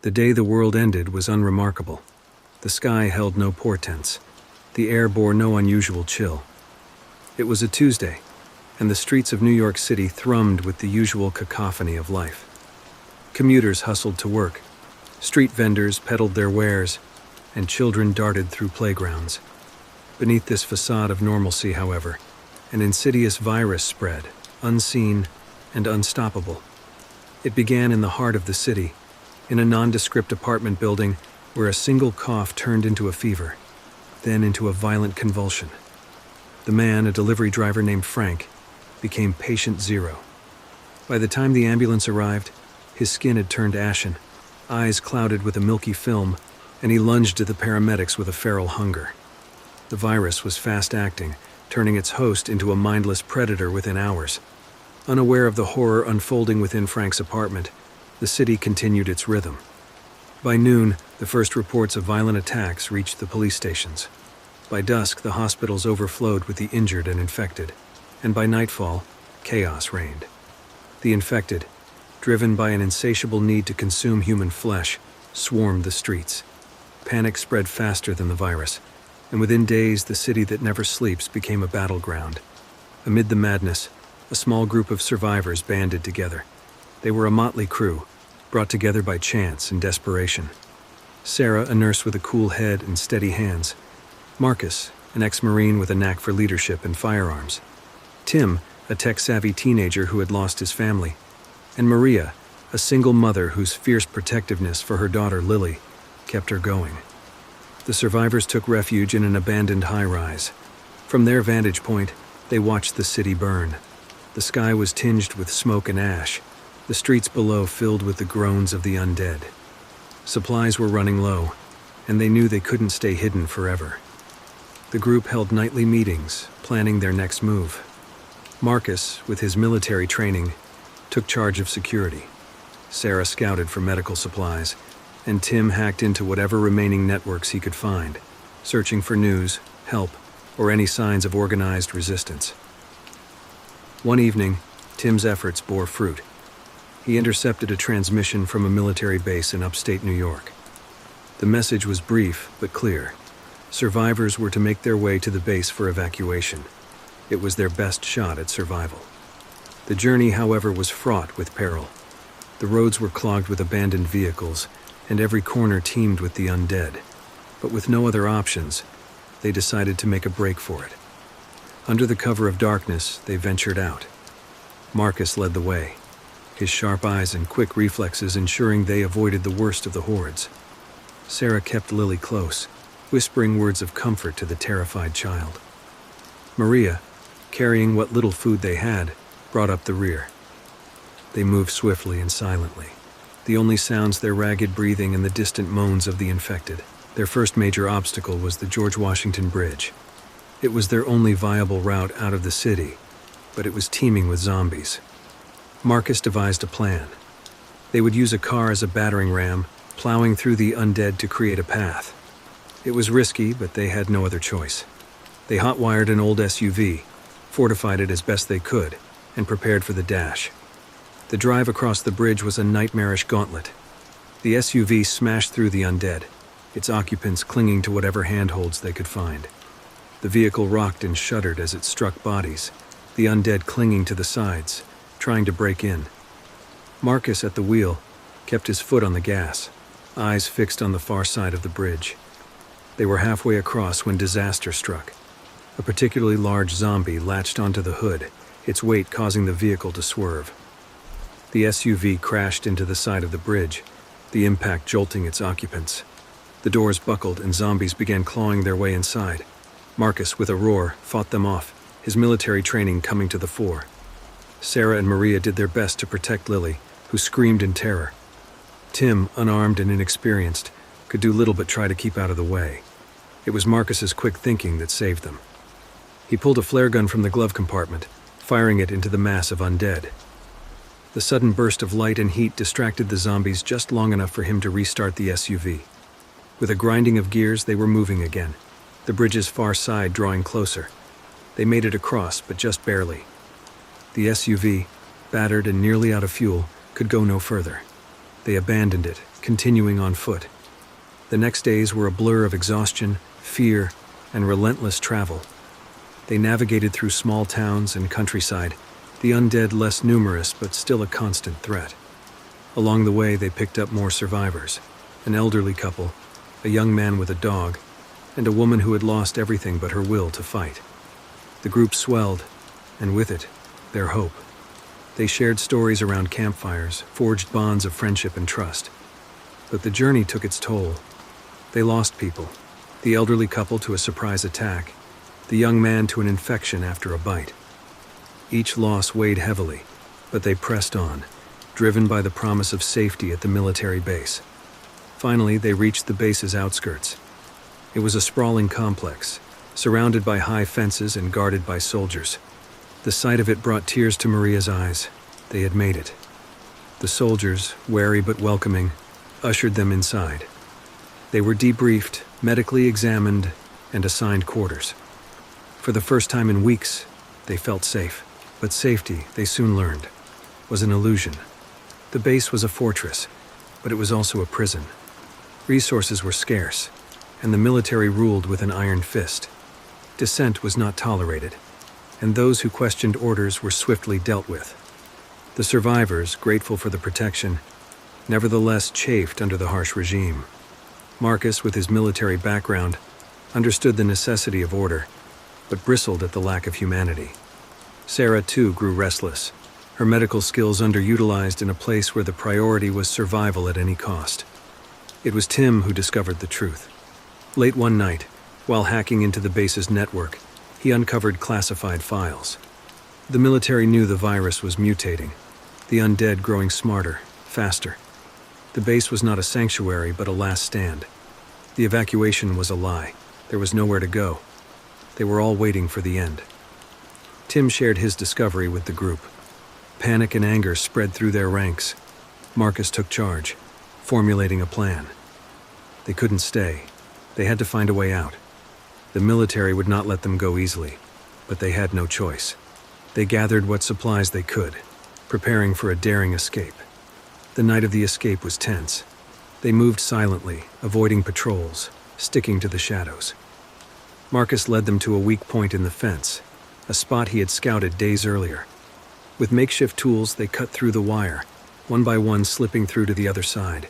The day the world ended was unremarkable. The sky held no portents. The air bore no unusual chill. It was a Tuesday, and the streets of New York City thrummed with the usual cacophony of life. Commuters hustled to work, street vendors peddled their wares, and children darted through playgrounds. Beneath this facade of normalcy, however, an insidious virus spread, unseen and unstoppable. It began in the heart of the city, in a nondescript apartment building where a single cough turned into a fever, then into a violent convulsion. The man, a delivery driver named Frank, became patient zero. By the time the ambulance arrived, his skin had turned ashen, eyes clouded with a milky film, and he lunged at the paramedics with a feral hunger. The virus was fast-acting, turning its host into a mindless predator within hours. Unaware of the horror unfolding within Frank's apartment, the city continued its rhythm. By noon, the first reports of violent attacks reached the police stations. By dusk, the hospitals overflowed with the injured and infected, and by nightfall, chaos reigned. The infected, driven by an insatiable need to consume human flesh, swarmed the streets. Panic spread faster than the virus, and within days, the city that never sleeps became a battleground. Amid the madness, a small group of survivors banded together. They were a motley crew, brought together by chance and desperation. Sarah, a nurse with a cool head and steady hands. Marcus, an ex-Marine with a knack for leadership and firearms. Tim, a tech-savvy teenager who had lost his family. And Maria, a single mother whose fierce protectiveness for her daughter Lily kept her going. The survivors took refuge in an abandoned high-rise. From their vantage point, they watched the city burn. The sky was tinged with smoke and ash, the streets below filled with the groans of the undead. Supplies were running low, and they knew they couldn't stay hidden forever. The group held nightly meetings, planning their next move. Marcus, with his military training, took charge of security. Sarah scouted for medical supplies, and Tim hacked into whatever remaining networks he could find, searching for news, help, or any signs of organized resistance. One evening, Tim's efforts bore fruit. He intercepted a transmission from a military base in upstate New York. The message was brief but clear. Survivors were to make their way to the base for evacuation. It was their best shot at survival. The journey, however, was fraught with peril. The roads were clogged with abandoned vehicles, and every corner teemed with the undead. But with no other options, they decided to make a break for it. Under the cover of darkness, they ventured out. Marcus led the way, his sharp eyes and quick reflexes ensuring they avoided the worst of the hordes. Sarah kept Lily close, whispering words of comfort to the terrified child. Maria, carrying what little food they had, brought up the rear. They moved swiftly and silently, the only sounds their ragged breathing and the distant moans of the infected. Their first major obstacle was the George Washington Bridge. It was their only viable route out of the city, but it was teeming with zombies. Marcus devised a plan. They would use a car as a battering ram, plowing through the undead to create a path. It was risky, but they had no other choice. They hot-wired an old SUV, fortified it as best they could, and prepared for the dash. The drive across the bridge was a nightmarish gauntlet. The SUV smashed through the undead, its occupants clinging to whatever handholds they could find. The vehicle rocked and shuddered as it struck bodies, the undead clinging to the sides, trying to break in. Marcus, at the wheel, kept his foot on the gas, eyes fixed on the far side of the bridge. They were halfway across when disaster struck. A particularly large zombie latched onto the hood, its weight causing the vehicle to swerve. The SUV crashed into the side of the bridge, the impact jolting its occupants. The doors buckled and zombies began clawing their way inside. Marcus, with a roar, fought them off, his military training coming to the fore. Sarah and Maria did their best to protect Lily, who screamed in terror. Tim, unarmed and inexperienced, could do little but try to keep out of the way. It was Marcus's quick thinking that saved them. He pulled a flare gun from the glove compartment, firing it into the mass of undead. The sudden burst of light and heat distracted the zombies just long enough for him to restart the SUV. With a grinding of gears, they were moving again, the bridge's far side drawing closer. They made it across, but just barely. The SUV, battered and nearly out of fuel, could go no further. They abandoned it, continuing on foot. The next days were a blur of exhaustion, fear, and relentless travel. They navigated through small towns and countryside, the undead less numerous but still a constant threat. Along the way, they picked up more survivors, an elderly couple, a young man with a dog, and a woman who had lost everything but her will to fight. The group swelled, and with it, their hope. They shared stories around campfires, forged bonds of friendship and trust. But the journey took its toll. They lost people, the elderly couple to a surprise attack, the young man to an infection after a bite. Each loss weighed heavily, but they pressed on, driven by the promise of safety at the military base. Finally, they reached the base's outskirts. It was a sprawling complex, surrounded by high fences and guarded by soldiers. The sight of it brought tears to Maria's eyes. They had made it. The soldiers, wary but welcoming, ushered them inside. They were debriefed, medically examined, and assigned quarters. For the first time in weeks, they felt safe. But safety, they soon learned, was an illusion. The base was a fortress, but it was also a prison. Resources were scarce, and the military ruled with an iron fist. Dissent was not tolerated, and those who questioned orders were swiftly dealt with. The survivors, grateful for the protection, nevertheless chafed under the harsh regime. Marcus, with his military background, understood the necessity of order, but bristled at the lack of humanity. Sarah, too, grew restless, her medical skills underutilized in a place where the priority was survival at any cost. It was Tim who discovered the truth. Late one night, while hacking into the base's network, he uncovered classified files. The military knew the virus was mutating, the undead growing smarter, faster. The base was not a sanctuary, but a last stand. The evacuation was a lie. There was nowhere to go. They were all waiting for the end. Tim shared his discovery with the group. Panic and anger spread through their ranks. Marcus took charge, formulating a plan. They couldn't stay. They had to find a way out. The military would not let them go easily, but they had no choice. They gathered what supplies they could, preparing for a daring escape. The night of the escape was tense. They moved silently, avoiding patrols, sticking to the shadows. Marcus led them to a weak point in the fence, a spot he had scouted days earlier. With makeshift tools, they cut through the wire, one by one slipping through to the other side.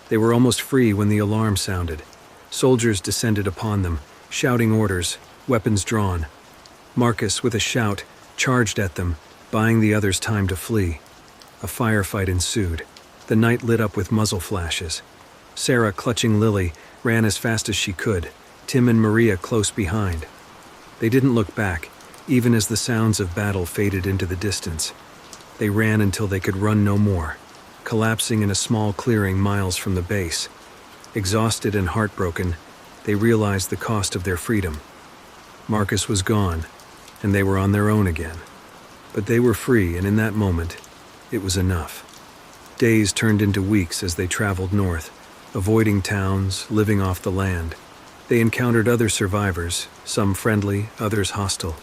They were almost free when the alarm sounded. Soldiers descended upon them, shouting orders, weapons drawn. Marcus, with a shout, charged at them, buying the others time to flee. A firefight ensued, the night lit up with muzzle flashes. Sarah, clutching Lily, ran as fast as she could, Tim and Maria close behind. They didn't look back, even as the sounds of battle faded into the distance. They ran until they could run no more, collapsing in a small clearing miles from the base. Exhausted and heartbroken, they realized the cost of their freedom. Marcus was gone, and they were on their own again. But they were free, and in that moment, it was enough. Days turned into weeks as they traveled north, avoiding towns, living off the land. They encountered other survivors, some friendly, others hostile.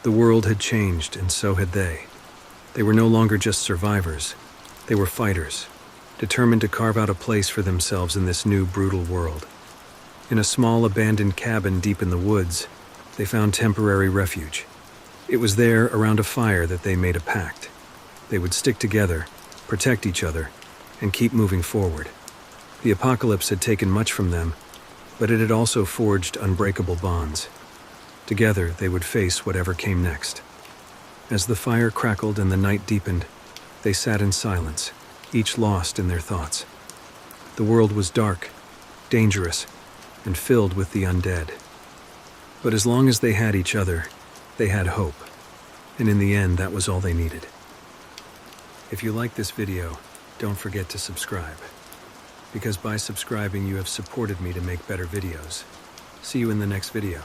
The world had changed, and so had they. They were no longer just survivors. They were fighters, determined to carve out a place for themselves in this new, brutal world. In a small, abandoned cabin deep in the woods, they found temporary refuge. It was there, around a fire, that they made a pact. They would stick together, protect each other, and keep moving forward. The apocalypse had taken much from them, but it had also forged unbreakable bonds. Together, they would face whatever came next. As the fire crackled and the night deepened, they sat in silence, each lost in their thoughts. The world was dark, dangerous, and filled with the undead. But as long as they had each other, they had hope. And in the end, that was all they needed. If you like this video, don't forget to subscribe. Because by subscribing, you have supported me to make better videos. See you in the next video.